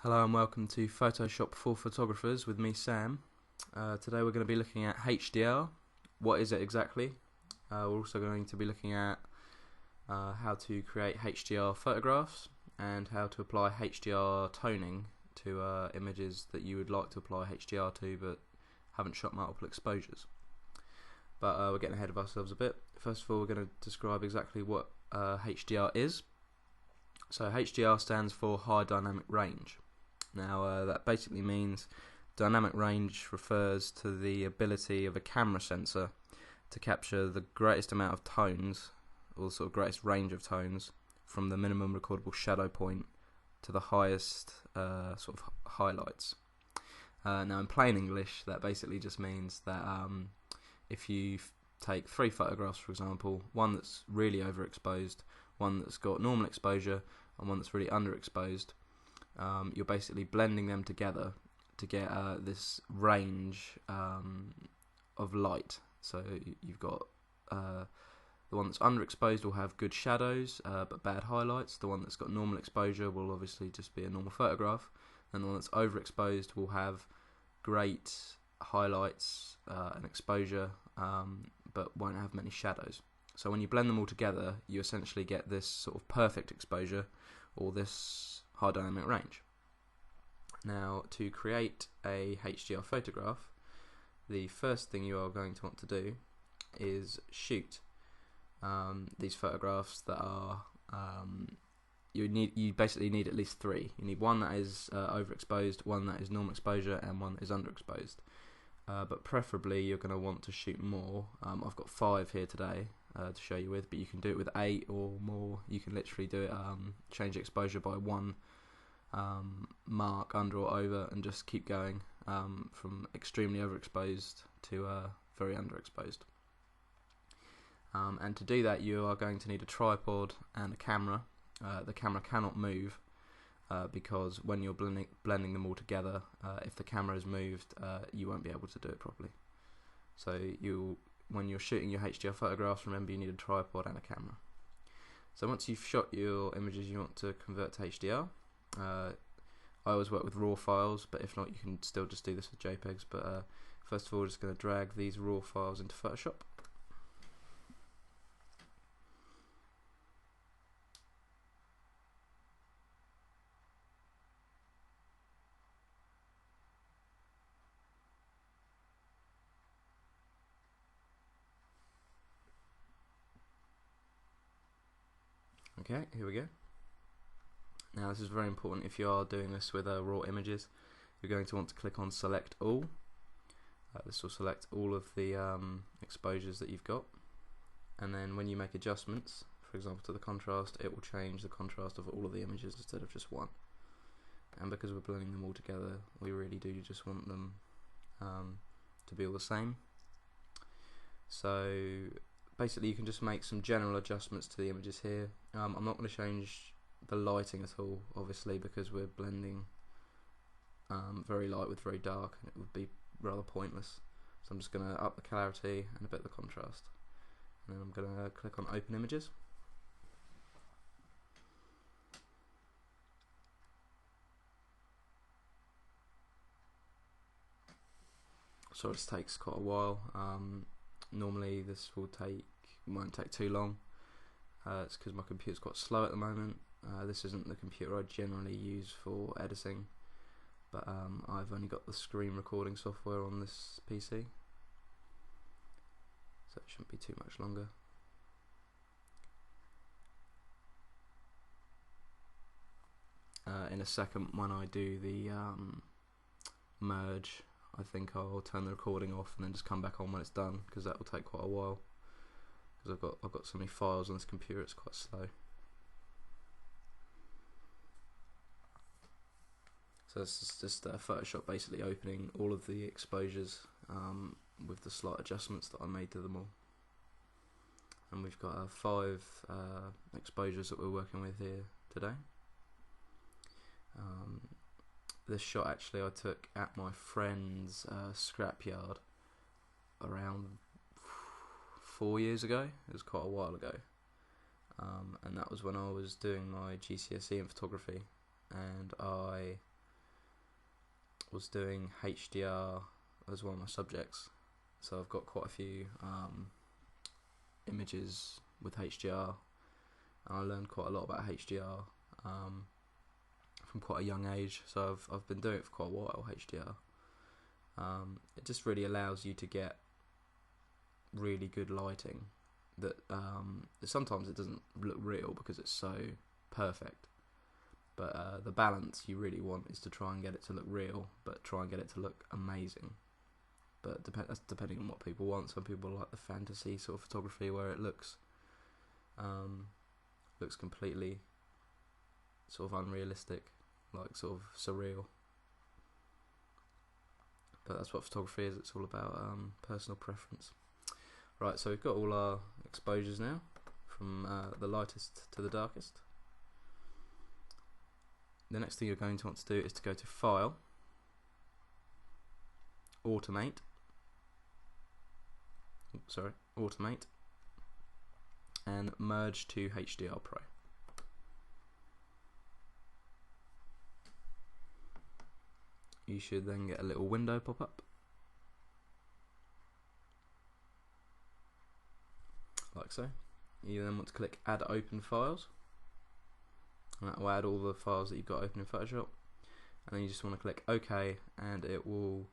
Hello and welcome to Photoshop for Photographers with me, Sam. Today we're going to be looking at HDR. What is it exactly? We're also going to be looking at how to create HDR photographs and how to apply HDR toning to images that you would like to apply HDR to but haven't shot multiple exposures. But we're getting ahead of ourselves a bit. First of all, we're going to describe exactly what HDR is. So HDR stands for High Dynamic Range. Now that basically means dynamic range refers to the ability of a camera sensor to capture the greatest amount of tones, or sort of greatest range of tones, from the minimum recordable shadow point to the highest sort of highlights. Now in plain English, that basically just means that if you take 3 photographs, for example, one that's really overexposed, one that's got normal exposure, and one that's really underexposed, you're basically blending them together to get this range of light. So you've got the one that's underexposed will have good shadows but bad highlights. The one that's got normal exposure will obviously just be a normal photograph, and the one that's overexposed will have great highlights and exposure but won't have many shadows. So when you blend them all together, you essentially get this sort of perfect exposure, or this high dynamic range. Now, to create a HDR photograph, the first thing you are going to want to do is shoot these photographs that are you basically need at least 3. You need one that is overexposed, one that is normal exposure, and one that is underexposed. But preferably you're going to want to shoot more. I've got 5 here today to show you with, but you can do it with 8 or more. You can literally do it, change exposure by 1 mark under or over, and just keep going from extremely overexposed to very underexposed. And to do that, you are going to need a tripod and a camera. The camera cannot move because when you're blending them all together, if the camera is moved, you won't be able to do it properly. So when you're shooting your HDR photographs, remember you need a tripod and a camera. So once you've shot your images you want to convert to HDR, I always work with raw files, but if not you can still just do this with JPEGs. But first of all, we're just going to drag these raw files into Photoshop. Okay, here we go. Now this is very important if you are doing this with raw images. You're going to want to click on Select All. This will select all of the exposures that you've got, and then when you make adjustments, for example to the contrast, it will change the contrast of all of the images instead of just one. And because we're blending them all together, we really do just want them to be all the same. So basically you can just make some general adjustments to the images here. I'm not going to change the lighting at all, obviously, because we're blending very light with very dark, and it would be rather pointless. So I'm just going to up the clarity and a bit of the contrast, and then I'm going to click on Open Images. So this takes quite a while. Normally this won't take too long. It's because my computer's quite slow at the moment. This isn't the computer I generally use for editing, but I've only got the screen recording software on this PC, so it shouldn't be too much longer. In a second, when I do the merge, I think I'll turn the recording off and then just come back on when it's done, because that will take quite a while, because I've got so many files on this computer, it's quite slow. So this is just Photoshop basically opening all of the exposures with the slight adjustments that I made to them all. And we've got 5 exposures that we're working with here today. This shot actually I took at my friend's scrapyard around 4 years ago. It was quite a while ago, and that was when I was doing my GCSE in photography, and I was doing HDR as one of my subjects, so I've got quite a few images with HDR, and I learned quite a lot about HDR from quite a young age. So I've been doing it for quite a while. HDR, it just really allows you to get really good lighting that sometimes it doesn't look real because it's so perfect, but the balance you really want is to try and get it to look real, but try and get it to look amazing. But that's depending on what people want. Some people like the fantasy sort of photography where it looks completely sort of unrealistic, like sort of surreal. But that's what photography is. It's all about personal preference. Right, so we've got all our exposures now, from the lightest to the darkest. The next thing you're going to want to do is to go to File, Automate, and Merge to HDR Pro. You should then get a little window pop up, like so. You then want to click Add Open Files, and that will add all the files that you've got open in Photoshop. And then you just want to click OK, and it will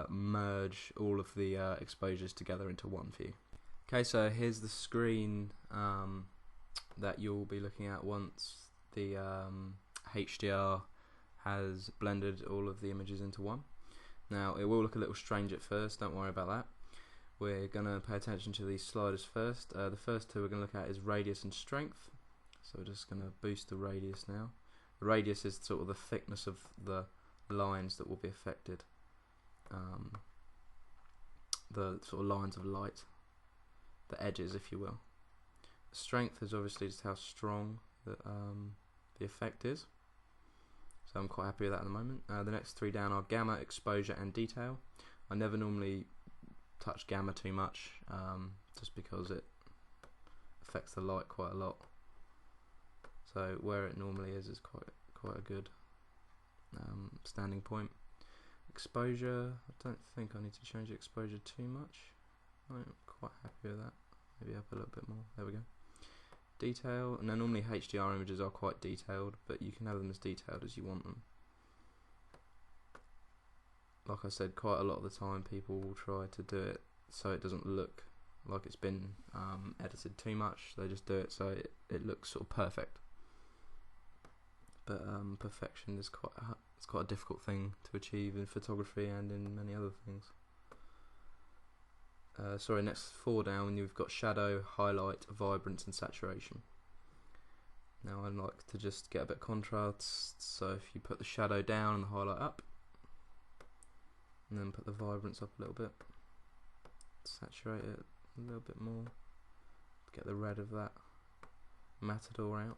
merge all of the exposures together into one view. Okay, so here's the screen that you'll be looking at once the HDR has blended all of the images into one. Now it will look a little strange at first, don't worry about that. We're going to pay attention to these sliders first. The first two we're going to look at is radius and strength. So we're just going to boost the radius now. The radius is sort of the thickness of the lines that will be affected. The sort of lines of light, the edges if you will. Strength is obviously just how strong the effect is. So I'm quite happy with that at the moment. The next three down are gamma, exposure and detail. I never normally touch gamma too much, just because it affects the light quite a lot. So where it normally is quite a good standing point. Exposure, I don't think I need to change the exposure too much. I'm quite happy with that. Maybe up a little bit more. There we go. Detail, and then normally HDR images are quite detailed, but you can have them as detailed as you want them. Like I said, quite a lot of the time people will try to do it so it doesn't look like it's been edited too much. They just do it so it looks sort of perfect. But perfection is quite a difficult thing to achieve in photography and in many other things. Next four down you've got shadow, highlight, vibrance and saturation. Now I like to just get a bit of contrast, so if you put the shadow down and the highlight up, and then put the vibrance up a little bit, saturate it a little bit more, get the red of that matador out.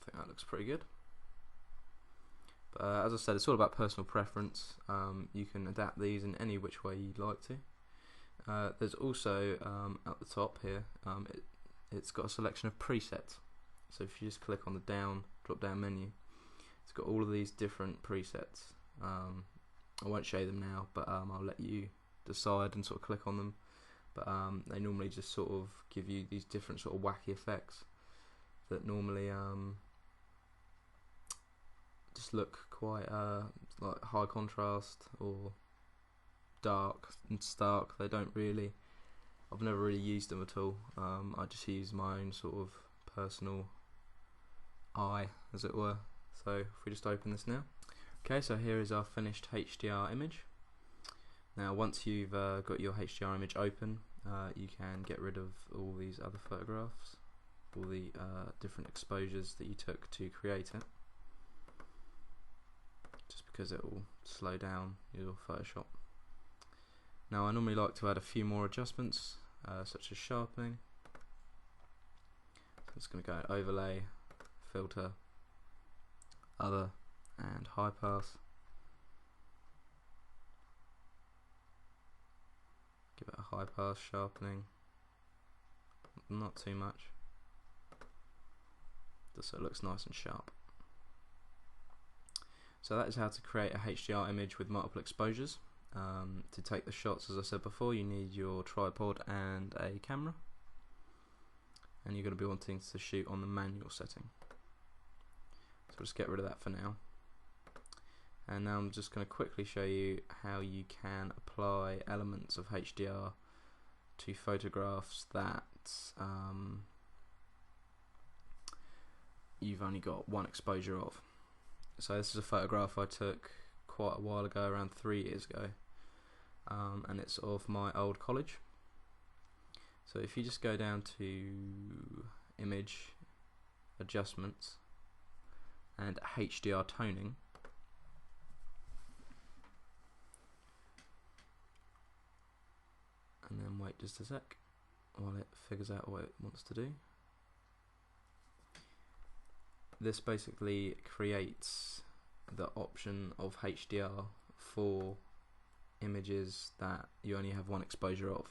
I think that looks pretty good. But as I said, it's all about personal preference. You can adapt these in any which way you'd like to. There's also at the top here, it's got a selection of presets. So if you just click on the drop down menu, it's got all of these different presets. I won't show them now, but I'll let you decide and sort of click on them. But they normally just sort of give you these different sort of wacky effects that normally just look quite like high contrast or dark and stark. They don't really, I've never really used them at all. I just use my own sort of personal eye, as it were. So if we just open this now. Okay, so here is our finished HDR image. Now once you've got your HDR image open, you can get rid of all these other photographs, all the different exposures that you took to create it, just because it will slow down your Photoshop. Now I normally like to add a few more adjustments, such as sharpening. So it's going to go overlay, filter, other, and high pass. Give it a high pass sharpening, not too much, just so it looks nice and sharp. So that is how to create a HDR image with multiple exposures. To take the shots, as I said before, you need your tripod and a camera, and you're going to be wanting to shoot on the manual setting. So just get rid of that for now. And now I'm just going to quickly show you how you can apply elements of HDR to photographs that you've only got one exposure of. So this is a photograph I took quite a while ago, around 3 years ago, and it's of my old college. So if you just go down to Image, Adjustments, and HDR Toning, and then wait just a sec while it figures out what it wants to do. This basically creates the option of HDR for images that you only have one exposure of.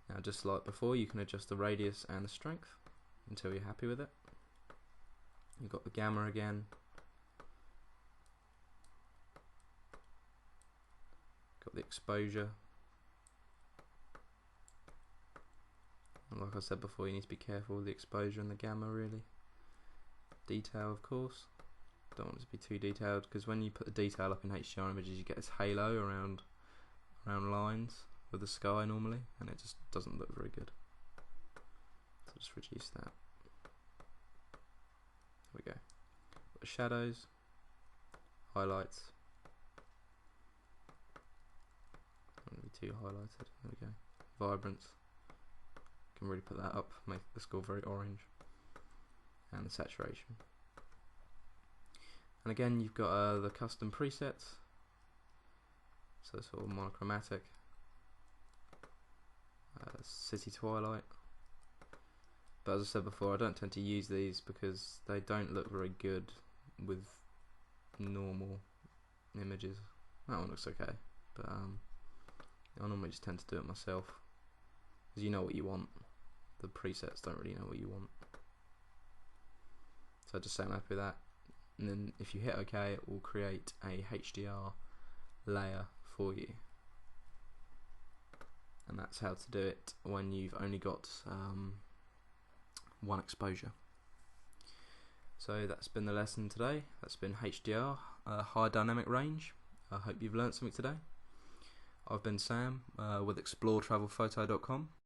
Now, just like before, you can adjust the radius and the strength until you're happy with it. You've got the gamma again, got the exposure, and like I said before, you need to be careful with the exposure and the gamma, really. Detail, of course, don't want it to be too detailed, because when you put the detail up in HDR images, you get this halo around lines with the sky normally, and it just doesn't look very good. So just reduce that. There we go. Got the shadows, highlights. Don't want to be too highlighted. There we go. Vibrance. Can really put that up, make the score very orange. And the saturation. And again, you've got the custom presets, so sort of monochromatic, city twilight. But as I said before, I don't tend to use these because they don't look very good with normal images. That one looks okay, but I normally just tend to do it myself, because you know what you want. The presets don't really know what you want. So just say I'm happy with that, and then if you hit OK, it will create a HDR layer for you, and that's how to do it when you've only got one exposure. So that's been the lesson today. That's been HDR, high dynamic range. I hope you've learned something today. I've been Sam with ExploreTravelPhoto.com.